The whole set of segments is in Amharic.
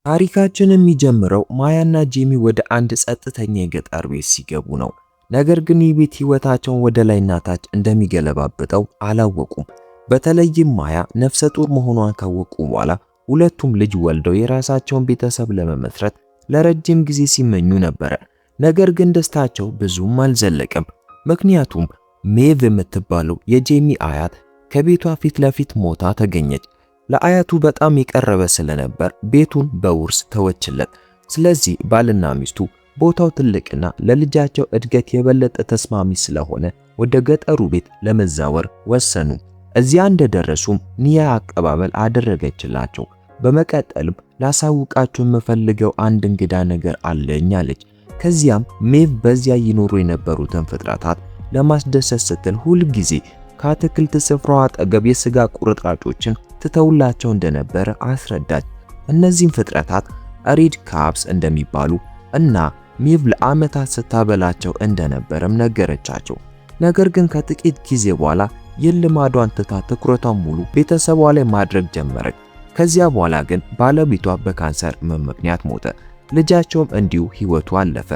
ታሪካችን የሚጀምረው ማያና ጄሚ ወደ አንድ ጸጥተኛ የገጠር ቤት ሲገቡ ነው። ነገር ግን ይህ ቤት ህይወታቸውን ወደ ላይና ታች እንደሚገለባብጠው አላወቁም። በተለይም ማያ ነፍሰ ጡር መሆኗን ካወቁ በኋላ ሁለቱም ልጅ ወልደው የራሳቸውን ቤተሰብ ለመመስረት ለረጅም ጊዜ ሲመኙ ነበር። ነገር ግን ደስታቸው ብዙም አልዘለቀም። ምክንያቱም ሜቭ የምትባለው የጄሚ አያት ከቤቷ ፊት ለፊት ሞታ ተገኘች። ለአያቱ በጣም የቀረበ ስለነበር ቤቱን በውርስ ተወችለት። ስለዚህ ባልና ሚስቱ ቦታው ትልቅና ለልጃቸው እድገት የበለጠ ተስማሚ ስለሆነ ወደ ገጠሩ ቤት ለመዛወር ወሰኑ። እዚያ እንደደረሱም ኒያ አቀባበል አደረገችላቸው። በመቀጠልም ላሳውቃችሁ የምፈልገው አንድ እንግዳ ነገር አለኝ አለች። ከዚያም ሜቭ በዚያ ይኖሩ የነበሩትን ፍጥረታት ለማስደሰት ስትል ሁል ጊዜ ከአትክልት ስፍራው አጠገብ የሥጋ ቁርጥራጮችን ትተውላቸው እንደነበረ አስረዳች። እነዚህም ፍጥረታት ሬድ ካፕስ እንደሚባሉ እና ሜቭ ለዓመታት ስታበላቸው እንደነበረም ነገረቻቸው። ነገር ግን ከጥቂት ጊዜ በኋላ የልማዷን ትታ ትኩረቷን ሙሉ ቤተሰቧ ላይ ማድረግ ጀመረች። ከዚያ በኋላ ግን ባለቤቷ በካንሰር ምክንያት ሞተ። ልጃቸውም እንዲሁ ሕይወቱ አለፈ።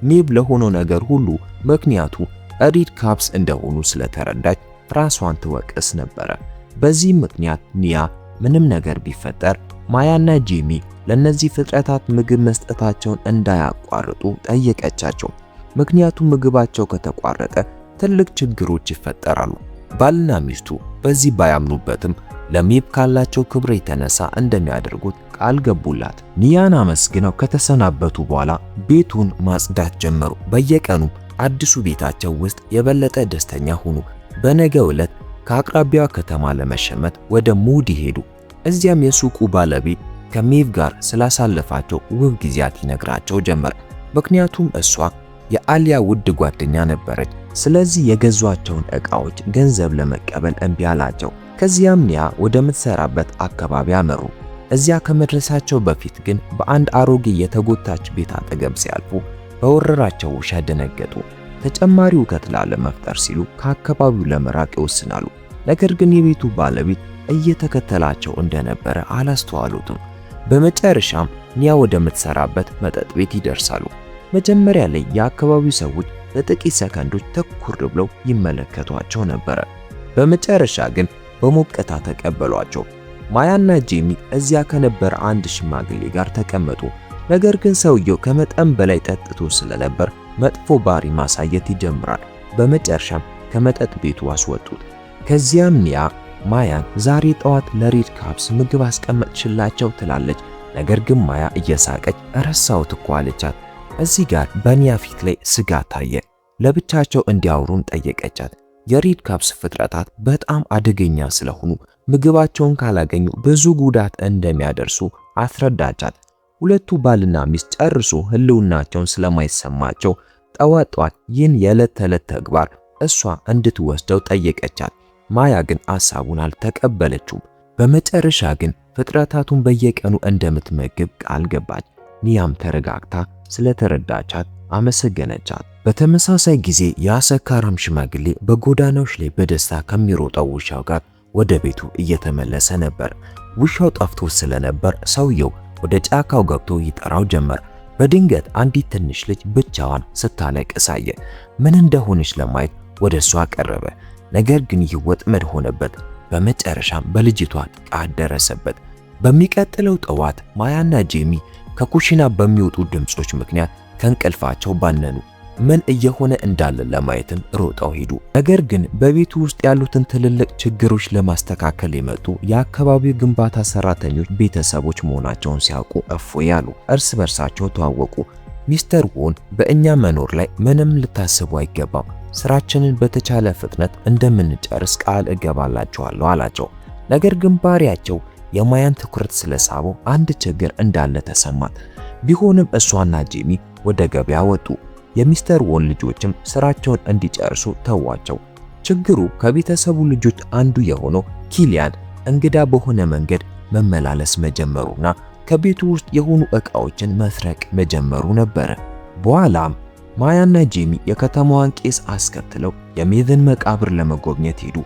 ሜቭ ለሆነው ነገር ሁሉ ምክንያቱ ሬድ ካፕስ እንደሆኑ ስለተረዳች ራሷን ትወቅስ ነበረ። በዚህም ምክንያት ኒያ ምንም ነገር ቢፈጠር ማያና ጄሚ ለነዚህ ፍጥረታት ምግብ መስጠታቸውን እንዳያቋርጡ ጠየቀቻቸው። ምክንያቱም ምግባቸው ከተቋረጠ ትልቅ ችግሮች ይፈጠራሉ። ባልና ሚስቱ በዚህ ባያምኑበትም ለሜቭ ካላቸው ክብር የተነሳ እንደሚያደርጉት ቃል ገቡላት። ኒያን አመስግነው ከተሰናበቱ በኋላ ቤቱን ማጽዳት ጀመሩ። በየቀኑ አዲሱ ቤታቸው ውስጥ የበለጠ ደስተኛ ሆኑ። በነገው ዕለት ከአቅራቢያዋ ከተማ ለመሸመት ወደ ሙዲ ሄዱ። እዚያም የሱቁ ባለቤት ከሜቭ ጋር ስላሳለፋቸው ውብ ጊዜያት ይነግራቸው ጀመር። ምክንያቱም እሷ የአሊያ ውድ ጓደኛ ነበረች። ስለዚህ የገዟቸውን ዕቃዎች ገንዘብ ለመቀበል እምቢ አላቸው። ከዚያም ኒያ ወደምትሰራበት አካባቢ አመሩ። እዚያ ከመድረሳቸው በፊት ግን በአንድ አሮጌ የተጎታች ቤት አጠገብ ሲያልፉ በወረራቸው ውሻ ደነገጡ። ተጨማሪ ውከት ላለመፍጠር ሲሉ ከአካባቢው ለመራቅ ይወስናሉ። ነገር ግን የቤቱ ባለቤት እየተከተላቸው እንደነበረ አላስተዋሉትም። በመጨረሻም ኒያ ወደምትሰራበት መጠጥ ቤት ይደርሳሉ። መጀመሪያ ላይ የአካባቢው ሰዎች ለጥቂት ሰከንዶች ተኩር ብለው ይመለከቷቸው ነበር። በመጨረሻ ግን በሞቀታ ተቀበሏቸው። ማያና ጄሚ እዚያ ከነበረ አንድ ሽማግሌ ጋር ተቀመጡ። ነገር ግን ሰውየው ከመጠን በላይ ጠጥቶ ስለነበር መጥፎ ባህሪ ማሳየት ይጀምራል። በመጨረሻም ከመጠጥ ቤቱ አስወጡት። ከዚያም ኒያ ማያን ዛሬ ጠዋት ለሬድ ካፕስ ምግብ አስቀመጥሽላቸው ትላለች። ነገር ግን ማያ እየሳቀች ረሳሁት እኮ አለቻት። እዚህ ጋር በኒያ ፊት ላይ ስጋት ታየ። ለብቻቸው እንዲያወሩም ጠየቀቻት። የሬድ ካፕስ ፍጥረታት በጣም አደገኛ ስለሆኑ ምግባቸውን ካላገኙ ብዙ ጉዳት እንደሚያደርሱ አስረዳቻት። ሁለቱ ባልና ሚስት ጨርሶ ህልውናቸውን ስለማይሰማቸው ጠዋት ይህን የዕለት ተዕለት ተግባር እሷ እንድትወስደው ጠየቀቻት። ማያ ግን ሐሳቡን አልተቀበለችውም። በመጨረሻ ግን ፍጥረታቱን በየቀኑ እንደምትመግብ ቃል ገባች። ኒያም ተረጋግታ ስለተረዳቻት አመሰገነቻት። በተመሳሳይ ጊዜ የአሰካራም ሽማግሌ በጎዳናዎች ላይ በደስታ ከሚሮጠው ውሻው ጋር ወደ ቤቱ እየተመለሰ ነበር። ውሻው ጠፍቶ ስለነበር ሰውየው ወደ ጫካው ገብቶ ይጠራው ጀመር። በድንገት አንዲት ትንሽ ልጅ ብቻዋን ስታለቅስ አየ። ምን እንደሆነች ለማየት ወደ እሷ ቀረበ። ነገር ግን ይህ ወጥመድ ሆነበት። በመጨረሻም በልጅቷ ጥቃት ደረሰበት። በሚቀጥለው ጠዋት ማያና ጄሚ ከኩሽና በሚወጡ ድምጾች ምክንያት ከእንቅልፋቸው ባነኑ። ምን እየሆነ እንዳለ ለማየትም ሮጠው ሄዱ። ነገር ግን በቤቱ ውስጥ ያሉትን ትልልቅ ችግሮች ለማስተካከል የመጡ የአካባቢው ግንባታ ሰራተኞች ቤተሰቦች መሆናቸውን ሲያውቁ እፎይ ያሉ። እርስ በርሳቸው ተዋወቁ። ሚስተር ዎን በእኛ መኖር ላይ ምንም ልታስቡ አይገባም፣ ስራችንን በተቻለ ፍጥነት እንደምንጨርስ ቃል እገባላችኋለሁ አላቸው። ነገር ግን ባሪያቸው የማያን ትኩረት ስለሳበው አንድ ችግር እንዳለ ተሰማት። ቢሆንም እሷና ጄሚ ወደ ገበያ ወጡ። የሚስተር ዎን ልጆችም ስራቸውን እንዲጨርሱ ተዋቸው። ችግሩ ከቤተሰቡ ልጆች አንዱ የሆነው ኪሊያን እንግዳ በሆነ መንገድ መመላለስ መጀመሩና ከቤቱ ውስጥ የሆኑ ዕቃዎችን መስረቅ መጀመሩ ነበር። በኋላም ማያና ጄሚ የከተማዋን ቄስ አስከትለው የሜቭን መቃብር ለመጎብኘት ሄዱ።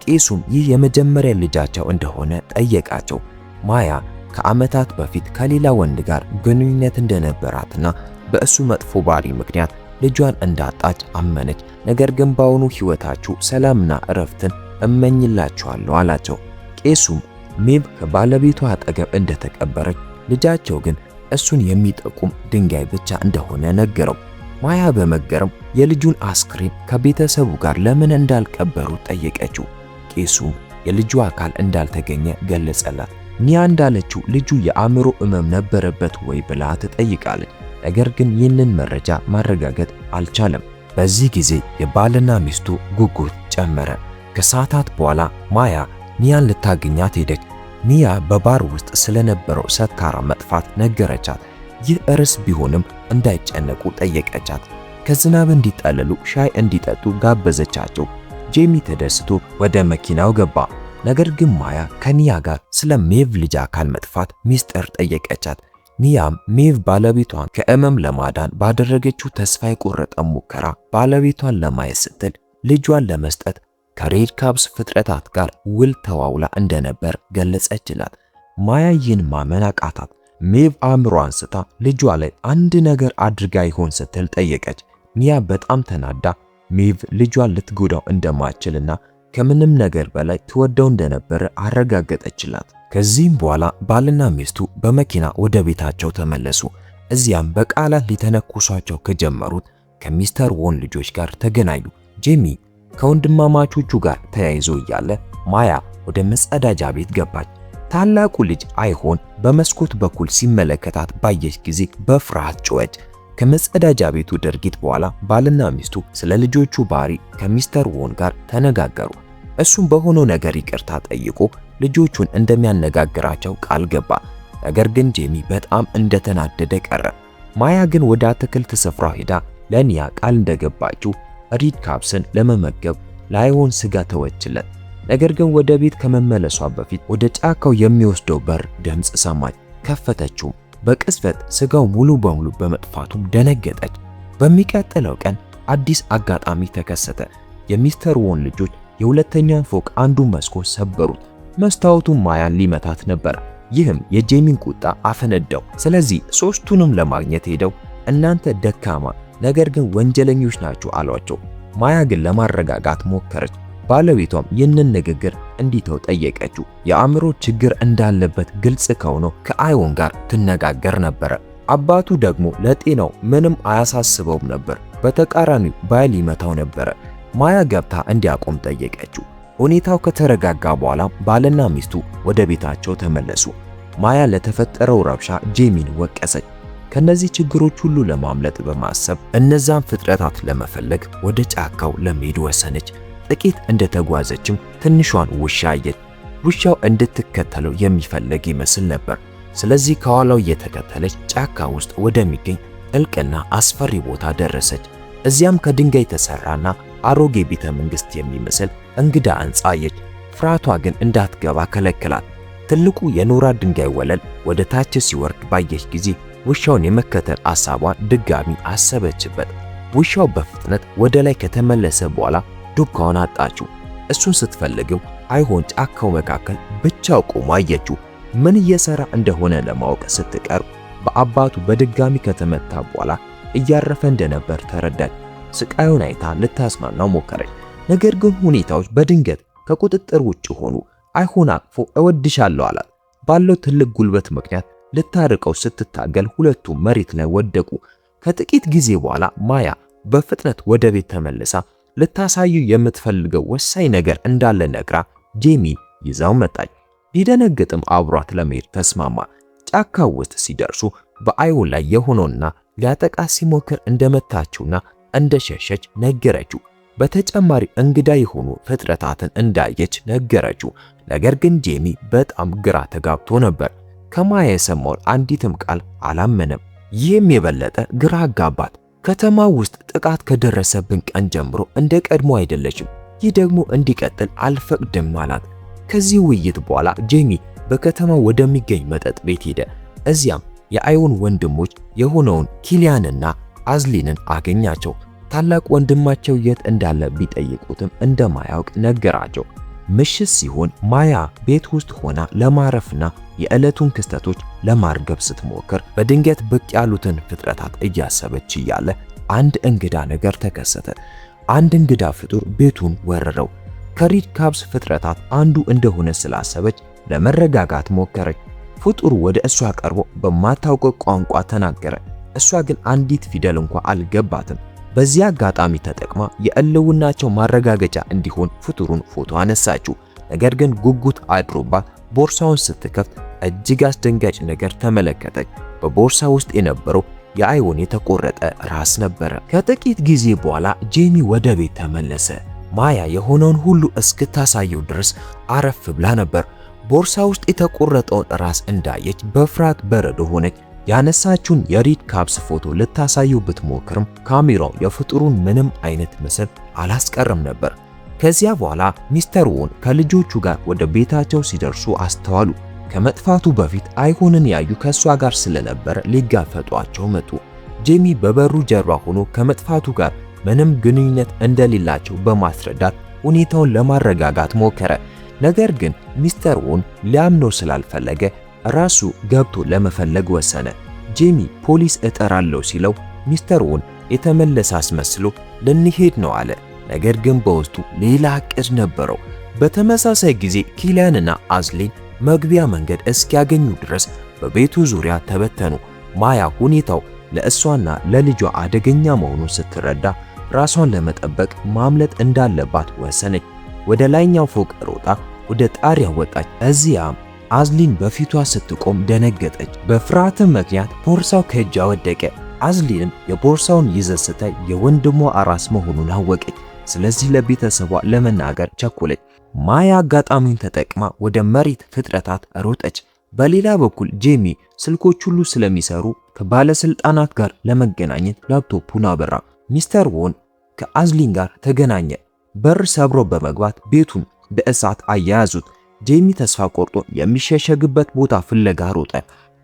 ቄሱም ይህ የመጀመሪያ ልጃቸው እንደሆነ ጠየቃቸው። ማያ ከዓመታት በፊት ከሌላ ወንድ ጋር ግንኙነት እንደነበራትና በእሱ መጥፎ ባህሪ ምክንያት ልጇን እንዳጣች አመነች። ነገር ግን በአሁኑ ሕይወታችሁ ሰላምና እረፍትን እመኝላችኋለሁ አላቸው። ቄሱም ሜቭ ከባለቤቷ አጠገብ እንደተቀበረች፣ ልጃቸው ግን እሱን የሚጠቁም ድንጋይ ብቻ እንደሆነ ነገረው። ማያ በመገረም የልጁን አስክሬን ከቤተሰቡ ጋር ለምን እንዳልቀበሩ ጠየቀችው። ቄሱም የልጁ አካል እንዳልተገኘ ገለጸላት። ኒያ እንዳለችው ልጁ የአእምሮ ሕመም ነበረበት ወይ ብላ ትጠይቃለች። ነገር ግን ይህንን መረጃ ማረጋገጥ አልቻለም። በዚህ ጊዜ የባልና ሚስቱ ጉጉት ጨመረ። ከሰዓታት በኋላ ማያ ኒያን ልታገኛት ሄደች። ኒያ በባር ውስጥ ስለነበረው ሰካራም መጥፋት ነገረቻት። ይህ እርስ ቢሆንም እንዳይጨነቁ ጠየቀቻት። ከዝናብ እንዲጠለሉ ሻይ እንዲጠጡ ጋበዘቻቸው። ጄሚ ተደስቶ ወደ መኪናው ገባ። ነገር ግን ማያ ከኒያ ጋር ስለ ሜቭ ልጅ አካል መጥፋት ሚስጥር ጠየቀቻት። ኒያም ሜቭ ባለቤቷን ከሕመም ለማዳን ባደረገችው ተስፋ የቆረጠ ሙከራ ባለቤቷን ለማየት ስትል ልጇን ለመስጠት ከሬድ ካብስ ፍጥረታት ጋር ውል ተዋውላ እንደነበር ገለጸችላት። ማያ ይህን ማመን አቃታት። ሜቭ አእምሮዋን ስታ ልጇ ላይ አንድ ነገር አድርጋ ይሆን ስትል ጠየቀች። ኒያ በጣም ተናዳ ሜቭ ልጇን ልትጎዳው እንደማትችልና ከምንም ነገር በላይ ትወደው እንደነበረ አረጋገጠችላት። ከዚህም በኋላ ባልና ሚስቱ በመኪና ወደ ቤታቸው ተመለሱ። እዚያም በቃላት ሊተነኩሷቸው ከጀመሩት ከሚስተር ዎን ልጆች ጋር ተገናኙ። ጄሚ ከወንድማማቾቹ ጋር ተያይዞ እያለ ማያ ወደ መጸዳጃ ቤት ገባች። ታላቁ ልጅ አይሆን በመስኮት በኩል ሲመለከታት ባየች ጊዜ በፍርሃት ጮኸች። ከመጸዳጃ ቤቱ ድርጊት በኋላ ባልና ሚስቱ ስለ ልጆቹ ባህሪ ከሚስተር ዎን ጋር ተነጋገሩ። እሱም በሆነው ነገር ይቅርታ ጠይቆ ልጆቹን እንደሚያነጋግራቸው ቃል ገባ። ነገር ግን ጄሚ በጣም እንደተናደደ ቀረ። ማያ ግን ወደ አትክልት ስፍራ ሄዳ ለኒያ ቃል እንደገባችው ሪድ ካብስን ለመመገብ ላይሆን ስጋ ተወችለት። ነገር ግን ወደ ቤት ከመመለሷ በፊት ወደ ጫካው የሚወስደው በር ድምፅ ሰማች። ከፈተችው። በቅጽበት ስጋው ሙሉ በሙሉ በመጥፋቱም ደነገጠች። በሚቀጥለው ቀን አዲስ አጋጣሚ ተከሰተ። የሚስተር ዎን ልጆች የሁለተኛውን ፎቅ አንዱን መስኮት ሰበሩት። መስታወቱን ማያን ሊመታት ነበር። ይህም የጄሚን ቁጣ አፈነዳው። ስለዚህ ሶስቱንም ለማግኘት ሄደው እናንተ ደካማ ነገር ግን ወንጀለኞች ናቸው አሏቸው። ማያ ግን ለማረጋጋት ሞከረች። ባለቤቷም ይህንን ንግግር እንዲተው ጠየቀችው። የአእምሮ ችግር እንዳለበት ግልጽ ከሆነው ከአይወን ጋር ትነጋገር ነበር። አባቱ ደግሞ ለጤናው ምንም አያሳስበውም ነበር። በተቃራኒው ባይል ይመታው ነበር። ማያ ገብታ እንዲያቆም ጠየቀችው። ሁኔታው ከተረጋጋ በኋላ ባልና ሚስቱ ወደ ቤታቸው ተመለሱ። ማያ ለተፈጠረው ረብሻ ጄሚን ወቀሰች። ከነዚህ ችግሮች ሁሉ ለማምለጥ በማሰብ እነዛን ፍጥረታት ለመፈለግ ወደ ጫካው ለመሄድ ወሰነች። ጥቂት እንደተጓዘችም ትንሿን ውሻ አየች። ውሻው እንድትከተለው የሚፈልግ ይመስል ነበር። ስለዚህ ከኋላው እየተከተለች ጫካ ውስጥ ወደሚገኝ ጥልቅና አስፈሪ ቦታ ደረሰች። እዚያም ከድንጋይ የተሰራና አሮጌ ቤተ መንግስት የሚመስል እንግዳ ሕንጻ አየች። ፍርሃቷ ግን እንዳትገባ ከለከላት። ትልቁ የኖራ ድንጋይ ወለል ወደ ታች ሲወርድ ባየች ጊዜ ውሻውን የመከተል ሐሳቧን ድጋሚ አሰበችበት። ውሻው በፍጥነት ወደ ላይ ከተመለሰ በኋላ ዱካውን አጣችው። እሱን ስትፈልገው አይሆን ጫካው መካከል ብቻው ቆሞ አየችው። ምን እየሰራ እንደሆነ ለማወቅ ስትቀርብ በአባቱ በድጋሚ ከተመታ በኋላ እያረፈ እንደነበር ተረዳች። ስቃዩን አይታ ልታስማናው ሞከረች። ነገር ግን ሁኔታዎች በድንገት ከቁጥጥር ውጭ ሆኑ። አይሆን አቅፎ እወድሻለሁ አላት። ባለው ትልቅ ጉልበት ምክንያት ልታርቀው ስትታገል ሁለቱም መሬት ላይ ወደቁ። ከጥቂት ጊዜ በኋላ ማያ በፍጥነት ወደ ቤት ተመልሳ ልታሳዩ የምትፈልገው ወሳኝ ነገር እንዳለ ነግራ ጄሚ ይዛው መጣች። ሊደነግጥም አብሯት ለመሄድ ተስማማ። ጫካው ውስጥ ሲደርሱ በአይወን ላይ የሆነውና ሊያጠቃት ሲሞክር እንደመታችውና እንደሸሸች ነገረችው። በተጨማሪ እንግዳ የሆኑ ፍጥረታትን እንዳየች ነገረችው። ነገር ግን ጄሚ በጣም ግራ ተጋብቶ ነበር። ከማያ የሰማውን አንዲትም ቃል አላመነም። ይህም የበለጠ ግራ አጋባት። ከተማው ውስጥ ጥቃት ከደረሰብን ቀን ጀምሮ እንደ ቀድሞ አይደለችም። ይህ ደግሞ እንዲቀጥል አልፈቅድም አላት። ከዚህ ውይይት በኋላ ጄሚ በከተማው ወደሚገኝ መጠጥ ቤት ሄደ። እዚያም የአይወን ወንድሞች የሆነውን ኪሊያንና አዝሊንን አገኛቸው። ታላቅ ወንድማቸው የት እንዳለ ቢጠይቁትም እንደማያውቅ ነገራቸው። ምሽት ሲሆን ማያ ቤት ውስጥ ሆና ለማረፍና የዕለቱን ክስተቶች ለማርገብ ስትሞክር በድንገት ብቅ ያሉትን ፍጥረታት እያሰበች እያለ አንድ እንግዳ ነገር ተከሰተ። አንድ እንግዳ ፍጡር ቤቱን ወረረው። ከሪድ ካብስ ፍጥረታት አንዱ እንደሆነ ስላሰበች ለመረጋጋት ሞከረች። ፍጡሩ ወደ እሷ ቀርቦ በማታውቀው ቋንቋ ተናገረ። እሷ ግን አንዲት ፊደል እንኳን አልገባትም። በዚህ አጋጣሚ ተጠቅማ የእልውናቸው ማረጋገጫ እንዲሆን ፍጡሩን ፎቶ አነሳችው። ነገር ግን ጉጉት አድሮባት ቦርሳውን ስትከፍት እጅግ አስደንጋጭ ነገር ተመለከተች። በቦርሳ ውስጥ የነበረው የአይወን የተቆረጠ ራስ ነበረ። ከጥቂት ጊዜ በኋላ ጄሚ ወደ ቤት ተመለሰ። ማያ የሆነውን ሁሉ እስክታሳየው ድረስ አረፍ ብላ ነበር። ቦርሳ ውስጥ የተቆረጠውን ራስ እንዳየች በፍርሃት በረዶ ሆነች። ያነሳችውን የሪድ ካብስ ፎቶ ልታሳየው ብትሞክርም ካሜራው የፍጡሩን ምንም አይነት ምስል አላስቀረም ነበር። ከዚያ በኋላ ሚስተር ዎን ከልጆቹ ጋር ወደ ቤታቸው ሲደርሱ አስተዋሉ። ከመጥፋቱ በፊት አይሆንን ያዩ ከሷ ጋር ስለነበረ ሊጋፈጧቸው መጡ። ጄሚ በበሩ ጀርባ ሆኖ ከመጥፋቱ ጋር ምንም ግንኙነት እንደሌላቸው በማስረዳት ሁኔታውን ለማረጋጋት ሞከረ። ነገር ግን ሚስተር ዎን ሊያምነው ስላልፈለገ ራሱ ገብቶ ለመፈለግ ወሰነ። ጄሚ ፖሊስ እጠራለሁ ሲለው ሚስተር ዎን የተመለሰ አስመስሎ ልንሄድ ነው አለ። ነገር ግን በውስጡ ሌላ እቅድ ነበረው። በተመሳሳይ ጊዜ ኪሊያንና አዝሊን መግቢያ መንገድ እስኪያገኙ ድረስ በቤቱ ዙሪያ ተበተኑ። ማያ ሁኔታው ለእሷና ለልጇ አደገኛ መሆኑን ስትረዳ ራሷን ለመጠበቅ ማምለጥ እንዳለባት ወሰነች። ወደ ላይኛው ፎቅ ሮጣ ወደ ጣሪያው ወጣች። እዚያም አዝሊን በፊቷ ስትቆም ደነገጠች። በፍርሃትም ምክንያት ቦርሳው ከእጇ ወደቀ። አዝሊንም የቦርሳውን ይዘት ስታይ የወንድሟ አራስ መሆኑን አወቀች። ስለዚህ ለቤተሰቧ ለመናገር ቸኮለች። ማያ አጋጣሚውን ተጠቅማ ወደ መሬት ፍጥረታት ሮጠች። በሌላ በኩል ጄሚ ስልኮች ሁሉ ስለሚሰሩ ከባለስልጣናት ጋር ለመገናኘት ላፕቶፑን አበራ። ሚስተር ዎን ከአዝሊን ጋር ተገናኘ። በር ሰብሮ በመግባት ቤቱን በእሳት አያያዙት። ጄሚ ተስፋ ቆርጦ የሚሸሸግበት ቦታ ፍለጋ ሮጠ።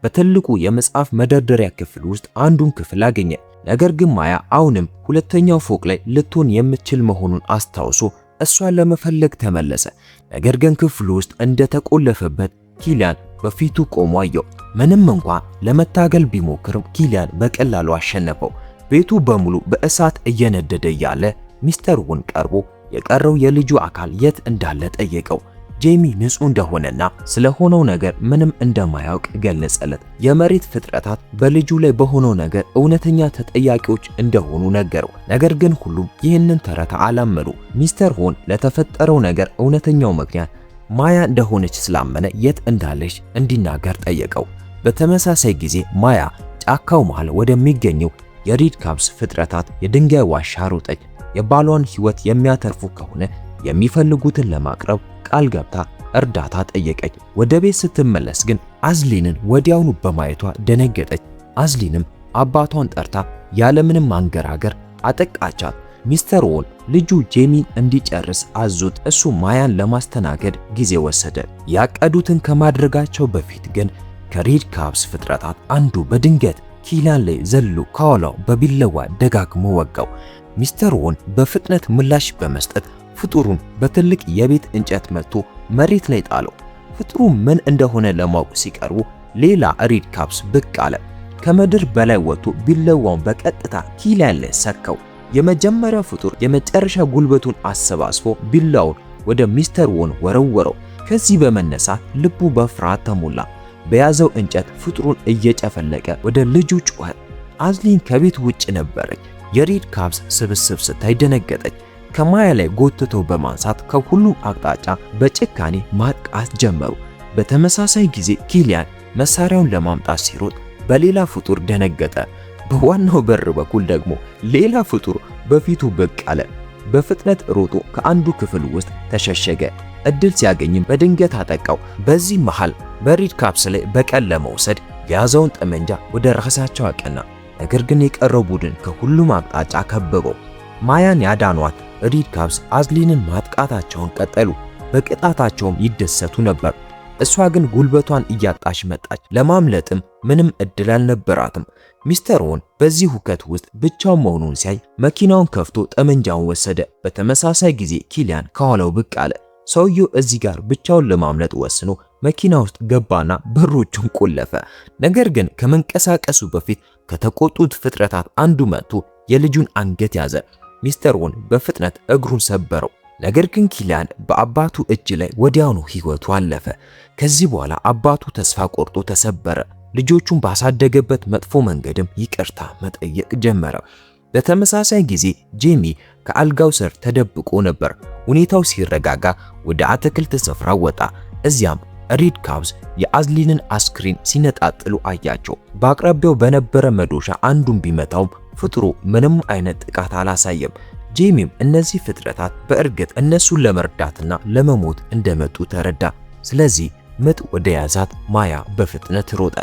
በትልቁ የመጽሐፍ መደርደሪያ ክፍል ውስጥ አንዱን ክፍል አገኘ። ነገር ግን ማያ አሁንም ሁለተኛው ፎቅ ላይ ልትሆን የምትችል መሆኑን አስታውሶ እሷን ለመፈለግ ተመለሰ። ነገር ግን ክፍሉ ውስጥ እንደተቆለፈበት ኪሊያን በፊቱ ቆሞ አየው። ምንም እንኳን ለመታገል ቢሞክርም ኪሊያን በቀላሉ አሸነፈው። ቤቱ በሙሉ በእሳት እየነደደ እያለ ሚስተር ዎን ቀርቦ የቀረው የልጁ አካል የት እንዳለ ጠየቀው። ጄሚ ንጹህ እንደሆነና ስለሆነው ነገር ምንም እንደማያውቅ ገለጸለት። የመሬት ፍጥረታት በልጁ ላይ በሆነው ነገር እውነተኛ ተጠያቂዎች እንደሆኑ ነገረው። ነገር ግን ሁሉም ይህንን ተረት አላመኑ። ሚስተር ዎን ለተፈጠረው ነገር እውነተኛው ምክንያት ማያ እንደሆነች ስላመነ የት እንዳለች እንዲናገር ጠየቀው። በተመሳሳይ ጊዜ ማያ ጫካው መሃል ወደሚገኘው የሪድ ካብስ ፍጥረታት የድንጋይ ዋሻ ሮጠች። የባሏን ሕይወት የሚያተርፉ ከሆነ የሚፈልጉትን ለማቅረብ ቃል ገብታ እርዳታ ጠየቀች። ወደ ቤት ስትመለስ ግን አዝሊንን ወዲያውኑ በማየቷ ደነገጠች። አዝሊንም አባቷን ጠርታ ያለምንም ማንገራገር አጠቃቻት። ሚስተር ዎን ልጁ ጄሚን እንዲጨርስ አዞት እሱ ማያን ለማስተናገድ ጊዜ ወሰደ። ያቀዱትን ከማድረጋቸው በፊት ግን ከሪድ ካብስ ፍጥረታት አንዱ በድንገት ኪሊያን ላይ ዘሎ ከኋላው በቢለዋ ደጋግሞ ወጋው። ሚስተር ዎን በፍጥነት ምላሽ በመስጠት ፍጡሩን በትልቅ የቤት እንጨት መጥቶ መሬት ላይ ጣለው። ፍጡሩ ምን እንደሆነ ለማወቅ ሲቀርቡ ሌላ ሪድ ካብስ ብቅ አለ። ከምድር በላይ ወጥቶ ቢለዋውን በቀጥታ ኪሊያን ላይ ሰካው። የመጀመሪያው ፍጡር የመጨረሻ ጉልበቱን አሰባስቦ ቢላውን ወደ ሚስተር ዎን ወረወረው። ከዚህ በመነሳት ልቡ በፍርሃት ተሞላ። በያዘው እንጨት ፍጡሩን እየጨፈለቀ ወደ ልጁ ጮኸ። አዝሊን ከቤት ውጭ ነበረች። የሪድ ካብስ ስብስብ ስታይ ደነገጠች። ከማያ ላይ ጎትቶ በማንሳት ከሁሉም አቅጣጫ በጭካኔ ማጥቃት ጀመሩ። በተመሳሳይ ጊዜ ኪሊያን መሳሪያውን ለማምጣት ሲሮጥ በሌላ ፍጡር ደነገጠ። በዋናው በር በኩል ደግሞ ሌላ ፍጡር በፊቱ ብቅ አለ። በፍጥነት ሮጦ ከአንዱ ክፍል ውስጥ ተሸሸገ። እድል ሲያገኝም በድንገት አጠቃው። በዚህ መሃል በሪድ ካብስ ላይ በቀል ለመውሰድ የያዘውን ጠመንጃ ወደ ራሳቸው አቀና። ነገር ግን የቀረው ቡድን ከሁሉም አቅጣጫ ከበበው። ማያን ያዳኗት ሪድ ካብስ አዝሊንን ማጥቃታቸውን ቀጠሉ። በቅጣታቸውም ይደሰቱ ነበር። እሷ ግን ጉልበቷን እያጣች መጣች። ለማምለጥም ምንም እድል አልነበራትም። ሚስተር ዎን በዚህ ሁከት ውስጥ ብቻውን መሆኑን ሲያይ መኪናውን ከፍቶ ጠመንጃውን ወሰደ። በተመሳሳይ ጊዜ ኪሊያን ከኋላው ብቅ አለ። ሰውየው እዚህ ጋር ብቻውን ለማምለጥ ወስኖ መኪና ውስጥ ገባና በሮቹን ቆለፈ። ነገር ግን ከመንቀሳቀሱ በፊት ከተቆጡት ፍጥረታት አንዱ መጥቶ የልጁን አንገት ያዘ። ሚስተር ዎን በፍጥነት እግሩን ሰበረው። ነገር ግን ኪሊያን በአባቱ እጅ ላይ ወዲያውኑ ሕይወቱ አለፈ። ከዚህ በኋላ አባቱ ተስፋ ቆርጦ ተሰበረ። ልጆቹን ባሳደገበት መጥፎ መንገድም ይቅርታ መጠየቅ ጀመረ። በተመሳሳይ ጊዜ ጄሚ ከአልጋው ስር ተደብቆ ነበር። ሁኔታው ሲረጋጋ ወደ አትክልት ስፍራ ወጣ። እዚያም ሪድ ካብዝ የአዝሊንን አስክሬን ሲነጣጥሉ አያቸው። በአቅራቢያው በነበረ መዶሻ አንዱን ቢመታውም ፍጥሩ ምንም አይነት ጥቃት አላሳየም። ጄሚም እነዚህ ፍጥረታት በእርግጥ እነሱን ለመርዳትና ለመሞት እንደመጡ ተረዳ። ስለዚህ ምጥ ወደ ያዛት ማያ በፍጥነት ሮጠ።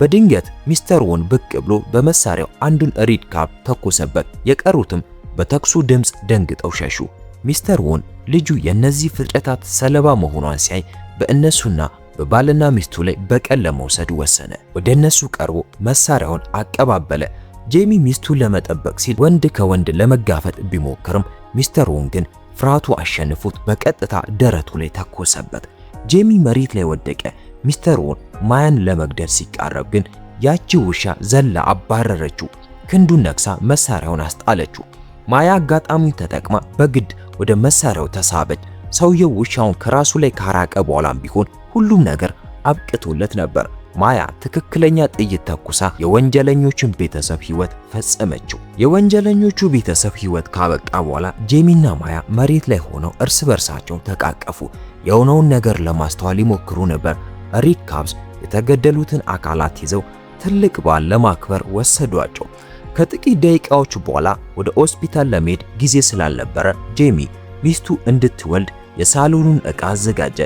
በድንገት ሚስተር ዎን ብቅ ብሎ በመሳሪያው አንዱን ሪድ ካብ ተኮሰበት። የቀሩትም በተኩሱ ድምፅ ደንግጠው ሸሹ። ሚስተር ዎን ልጁ የነዚህ ፍጥረታት ሰለባ መሆኗን ሲያይ በእነሱና በባልና ሚስቱ ላይ በቀል ለመውሰድ ወሰነ። ወደ እነሱ ቀርቦ መሳሪያውን አቀባበለ። ጄሚ ሚስቱን ለመጠበቅ ሲል ወንድ ከወንድ ለመጋፈጥ ቢሞክርም ሚስተር ዎን ግን ፍርሃቱ አሸንፎት በቀጥታ ደረቱ ላይ ተኮሰበት። ጄሚ መሬት ላይ ወደቀ። ሚስተር ዎን ማያን ለመግደል ሲቃረብ ግን ያቺ ውሻ ዘላ አባረረችው። ክንዱን ነክሳ መሳሪያውን አስጣለችው። ማያ አጋጣሚውን ተጠቅማ በግድ ወደ መሳሪያው ተሳበች። ሰውየው ውሻውን ከራሱ ላይ ካራቀ በኋላም ቢሆን ሁሉም ነገር አብቅቶለት ነበር። ማያ ትክክለኛ ጥይት ተኩሳ የወንጀለኞችን ቤተሰብ ሕይወት ፈጸመችው። የወንጀለኞቹ ቤተሰብ ሕይወት ካበቃ በኋላ ጄሚና ማያ መሬት ላይ ሆነው እርስ በርሳቸው ተቃቀፉ። የሆነውን ነገር ለማስተዋል ይሞክሩ ነበር። ሪድ ካብዝ የተገደሉትን አካላት ይዘው ትልቅ በዓል ለማክበር ወሰዷቸው። ከጥቂት ደቂቃዎች በኋላ ወደ ሆስፒታል ለመሄድ ጊዜ ስላልነበረ ጄሚ ሚስቱ እንድትወልድ የሳሎኑን ዕቃ አዘጋጀ።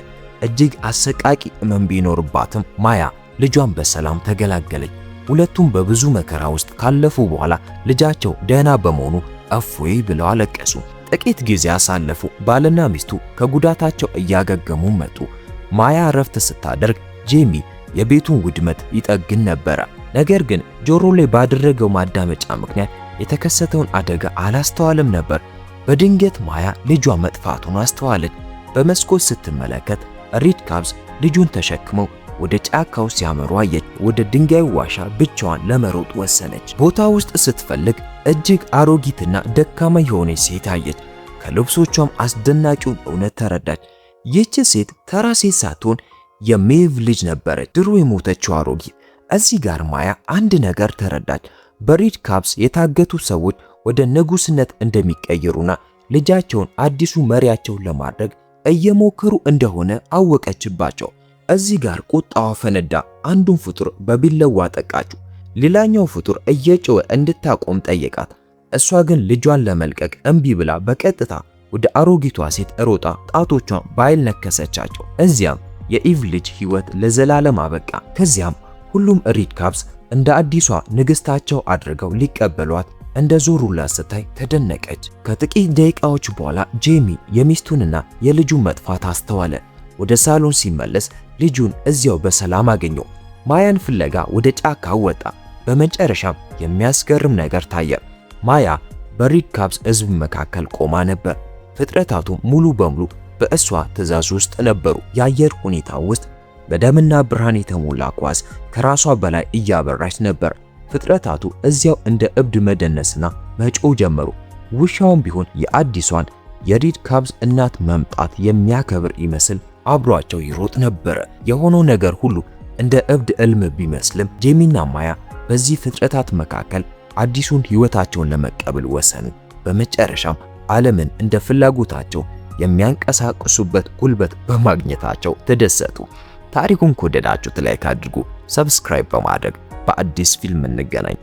እጅግ አሰቃቂ ሕመም ቢኖርባትም ማያ ልጇን በሰላም ተገላገለች። ሁለቱም በብዙ መከራ ውስጥ ካለፉ በኋላ ልጃቸው ደህና በመሆኑ እፎይ ብለው አለቀሱ። ጥቂት ጊዜ አሳለፉ። ባልና ሚስቱ ከጉዳታቸው እያገገሙ መጡ። ማያ እረፍት ስታደርግ ጄሚ የቤቱን ውድመት ይጠግን ነበረ። ነገር ግን ጆሮ ላይ ባደረገው ማዳመጫ ምክንያት የተከሰተውን አደጋ አላስተዋልም ነበር። በድንገት ማያ ልጇ መጥፋቱን አስተዋለች። በመስኮት ስትመለከት ሪድ ካብዝ ልጁን ተሸክመው ወደ ጫካው ሲያመሩ አየች። ወደ ድንጋዩ ዋሻ ብቻዋን ለመሮጥ ወሰነች። ቦታ ውስጥ ስትፈልግ እጅግ አሮጊትና ደካማ የሆነች ሴት አየች። ከልብሶቿም አስደናቂውን እውነት ተረዳች። ይህች ሴት ተራ ሴት ሳትሆን የሜቭ ልጅ ነበረች፣ ድሮ የሞተችው አሮጊት። እዚህ ጋር ማያ አንድ ነገር ተረዳች። በሪድ ካብዝ የታገቱ ሰዎች ወደ ንጉስነት እንደሚቀየሩና ልጃቸውን አዲሱ መሪያቸውን ለማድረግ እየሞከሩ እንደሆነ አወቀችባቸው። እዚህ ጋር ቁጣዋ ፈነዳ። አንዱን ፍጡር በቢላዋ አጠቃችው። ሌላኛው ፍጡር እየጮኸ እንድታቆም ጠየቃት። እሷ ግን ልጇን ለመልቀቅ እምቢ ብላ በቀጥታ ወደ አሮጊቷ ሴት ሮጣ ጣቶቿን በኃይል ነከሰቻቸው። እዚያም የኢቭ ልጅ ሕይወት ለዘላለም አበቃ። ከዚያም ሁሉም ሪድ ካብዝ እንደ አዲሷ ንግስታቸው አድርገው ሊቀበሏት እንደ ዞሩላት ስታይ ተደነቀች። ከጥቂት ደቂቃዎች በኋላ ጄሚ የሚስቱንና የልጁን መጥፋት አስተዋለ። ወደ ሳሎን ሲመለስ ልጁን እዚያው በሰላም አገኘው። ማያን ፍለጋ ወደ ጫካው ወጣ። በመጨረሻም የሚያስገርም ነገር ታየ። ማያ በሪድ ካብዝ ሕዝብ መካከል ቆማ ነበር። ፍጥረታቱ ሙሉ በሙሉ በእሷ ትዕዛዝ ውስጥ ነበሩ። የአየር ሁኔታ ውስጥ በደምና ብርሃን የተሞላ ኳስ ከራሷ በላይ እያበራች ነበር። ፍጥረታቱ እዚያው እንደ እብድ መደነስና መጮህ ጀመሩ። ውሻውም ቢሆን የአዲሷን የሪድ ካብዝ እናት መምጣት የሚያከብር ይመስል አብሯቸው ይሮጥ ነበር። የሆነው ነገር ሁሉ እንደ እብድ እልም ቢመስልም ጄሚና ማያ በዚህ ፍጥረታት መካከል አዲሱን ሕይወታቸውን ለመቀበል ወሰኑ። በመጨረሻም ዓለምን እንደ ፍላጎታቸው የሚያንቀሳቅሱበት ጉልበት በማግኘታቸው ተደሰቱ። ታሪኩን ከወደዳችሁት ላይክ አድርጉ። ሰብስክራይብ በማድረግ በአዲስ ፊልም እንገናኝ።